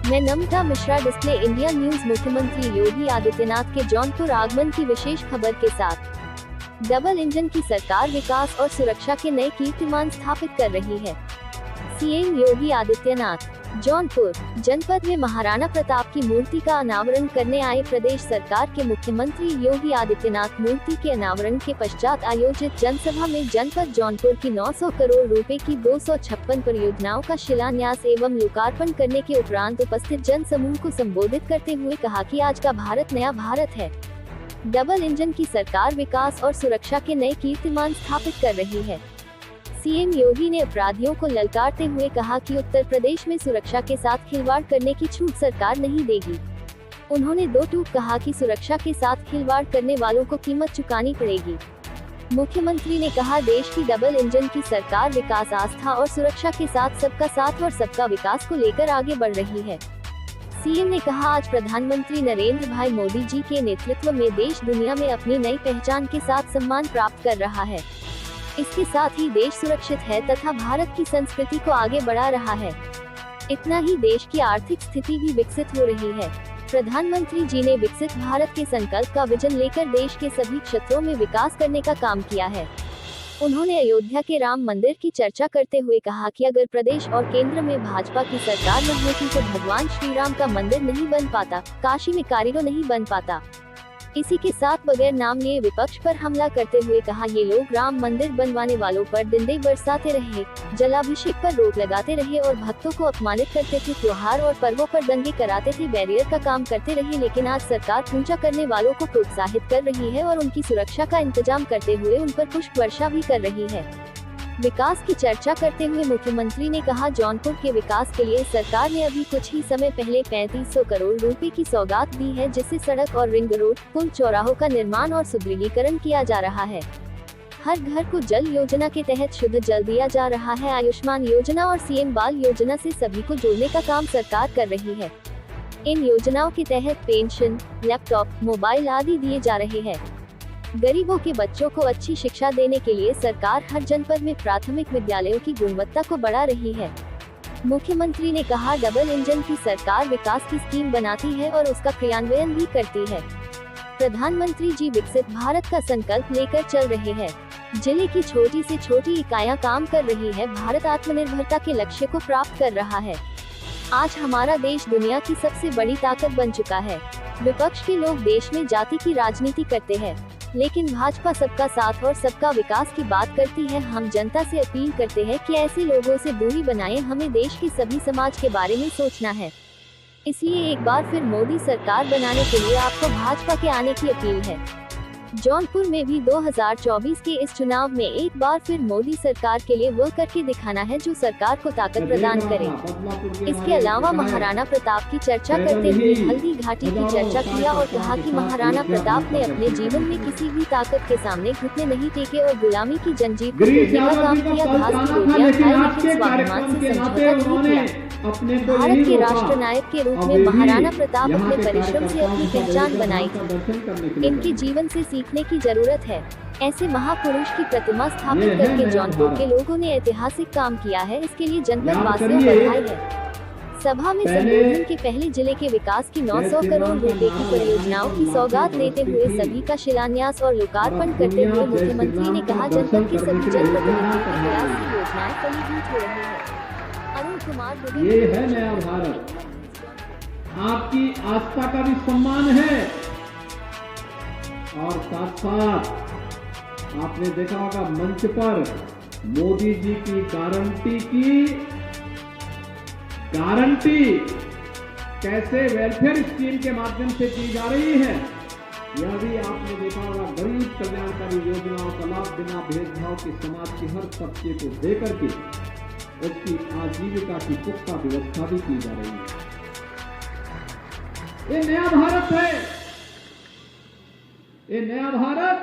मैं नम्रता Mishra, display India news. मुख्यमंत्री योगी आदित्यनाथ के जौनपुर आगमन की विशेष खबर के साथ। डबल इंजन की सरकार विकास और सुरक्षा के नए कीर्तिमान स्थापित कर रही है। सीएम योगी आदित्यनाथ जौनपुर जनपद में महाराणा प्रताप की मूर्ति का अनावरण करने आए। प्रदेश सरकार के मुख्यमंत्री योगी आदित्यनाथ मूर्ति के अनावरण के पश्चात आयोजित जनसभा में जनपद जौनपुर की 900 करोड़ रुपए की 256 परियोजनाओं का शिलान्यास एवं लोकार्पण करने के उपरांत उपस्थित जन समूह को संबोधित करते हुए कहा कि आज का भारत नया भारत है। डबल इंजन की सरकार विकास और सुरक्षा के नए कीर्तिमान स्थापित कर रही है। सीएम योगी ने अपराधियों को ललकारते हुए कहा कि उत्तर प्रदेश में सुरक्षा के साथ खिलवाड़ करने की छूट सरकार नहीं देगी। उन्होंने दो टूक कहा कि सुरक्षा के साथ खिलवाड़ करने वालों को कीमत चुकानी पड़ेगी। मुख्यमंत्री ने कहा, देश की डबल इंजन की सरकार विकास, आस्था और सुरक्षा के साथ सबका साथ और सबका विकास को लेकर आगे बढ़ रही है। सीएम ने कहा, आज प्रधानमंत्री नरेंद्र भाई मोदी जी के नेतृत्व में देश दुनिया में अपनी नई पहचान के साथ सम्मान प्राप्त कर रहा है। इसके साथ ही देश सुरक्षित है तथा भारत की संस्कृति को आगे बढ़ा रहा है। इतना ही, देश की आर्थिक स्थिति भी विकसित हो रही है। प्रधानमंत्री जी ने विकसित भारत के संकल्प का विजन लेकर देश के सभी क्षेत्रों में विकास करने का काम किया है। उन्होंने अयोध्या के राम मंदिर की चर्चा करते हुए कहा कि अगर प्रदेश और केंद्र में भाजपा की सरकार न होती तो भगवान श्री राम का मंदिर नहीं बन पाता, काशी में कारीगर नहीं बन पाता। इसी के साथ बगैर नाम लिए विपक्ष पर हमला करते हुए कहा, ये लोग राम मंदिर बनवाने वालों पर डंडे बरसाते रहे, जलाभिषेक पर रोक लगाते रहे और भक्तों को अपमानित करते थे, त्योहार और पर्वों पर दंगे कराते थे, बैरियर का काम करते रहे। लेकिन आज सरकार पूजा करने वालों को प्रोत्साहित कर रही है और उनकी सुरक्षा का इंतजाम करते हुए उन पर पुष्प वर्षा भी कर रही है। विकास की चर्चा करते हुए मुख्यमंत्री ने कहा, जौनपुर के विकास के लिए सरकार ने अभी कुछ ही समय पहले 3500 करोड़ रुपए की सौगात दी है, जिससे सड़क और रिंग रोड, पुल, चौराहों का निर्माण और सुदृढ़ीकरण किया जा रहा है। हर घर को जल योजना के तहत शुद्ध जल दिया जा रहा है। आयुष्मान योजना और सीएम बाल योजना से सभी को जोड़ने का काम सरकार कर रही है। इन योजनाओं के तहत पेंशन, लैपटॉप, मोबाइल आदि दिए जा रहे हैं। गरीबों के बच्चों को अच्छी शिक्षा देने के लिए सरकार हर जनपद में प्राथमिक विद्यालयों की गुणवत्ता को बढ़ा रही है। मुख्यमंत्री ने कहा, डबल इंजन की सरकार विकास की स्कीम बनाती है और उसका क्रियान्वयन भी करती है। प्रधानमंत्री जी विकसित भारत का संकल्प लेकर चल रहे हैं। जिले की छोटी से छोटी इकाइयां काम कर रही है। भारत आत्मनिर्भरता के लक्ष्य को प्राप्त कर रहा है। आज हमारा देश दुनिया की सबसे बड़ी ताकत बन चुका है। विपक्ष के लोग देश में जाति की राजनीति करते हैं, लेकिन भाजपा सबका साथ और सबका विकास की बात करती है। हम जनता से अपील करते हैं कि ऐसे लोगों से दूरी बनाएं। हमें देश के सभी समाज के बारे में सोचना है। इसलिए एक बार फिर मोदी सरकार बनाने के लिए आपको भाजपा के आने की अपील है। जौनपुर में भी 2024 के इस चुनाव में एक बार फिर मोदी सरकार के लिए वो करके दिखाना है जो सरकार को ताकत प्रदान करे। इसके अलावा महाराणा प्रताप की चर्चा करते हुए हल्दी घाटी की चर्चा किया और कहा कि महाराणा प्रताप ने अपने जीवन में किसी भी ताकत के सामने घुटने नहीं टेके और गुलामी की जंजीर को तोड़ने का काम किया। घास की रोटियां खाई लेकिन स्वाभिमान से समझौता नहीं किया। भारत के राष्ट्र नायक के रूप में महाराणा प्रताप अपने परिश्रम से अपनी पहचान बनाई थी। इनके जीवन से सीखने की जरूरत है। ऐसे महापुरुष की प्रतिमा स्थापित करके जौनपुर के लोगों ने ऐतिहासिक काम किया है। इसके लिए जनपद वासियों को बधाई है। सभा में संबोधन के पहले जिले के विकास की 900 करोड़ रुपए की परियोजनाओं की सौगात लेते हुए सभी का शिलान्यास और लोकार्पण करते हुए मुख्यमंत्री ने कहा, जनपद के सभी जनप्रतिनिधियों के प्रयास से योजनाएं फलीभूत हो रही है। अरुण कुमार, ये है नया भारत। आपकी आस्था का भी सम्मान है और साथ साथ आपने देखा होगा मंच पर मोदी जी की गारंटी कैसे वेलफेयर स्कीम के माध्यम से की जा रही है। यह भी आपने देखा होगा, गरीब कल्याणकारी योजनाओं का लाभ बिना भेदभाव के समाज के हर तबके को देकर के उसकी आजीविका की पुख्ता व्यवस्था भी की जा रही है। ये नया भारत है। ये नया भारत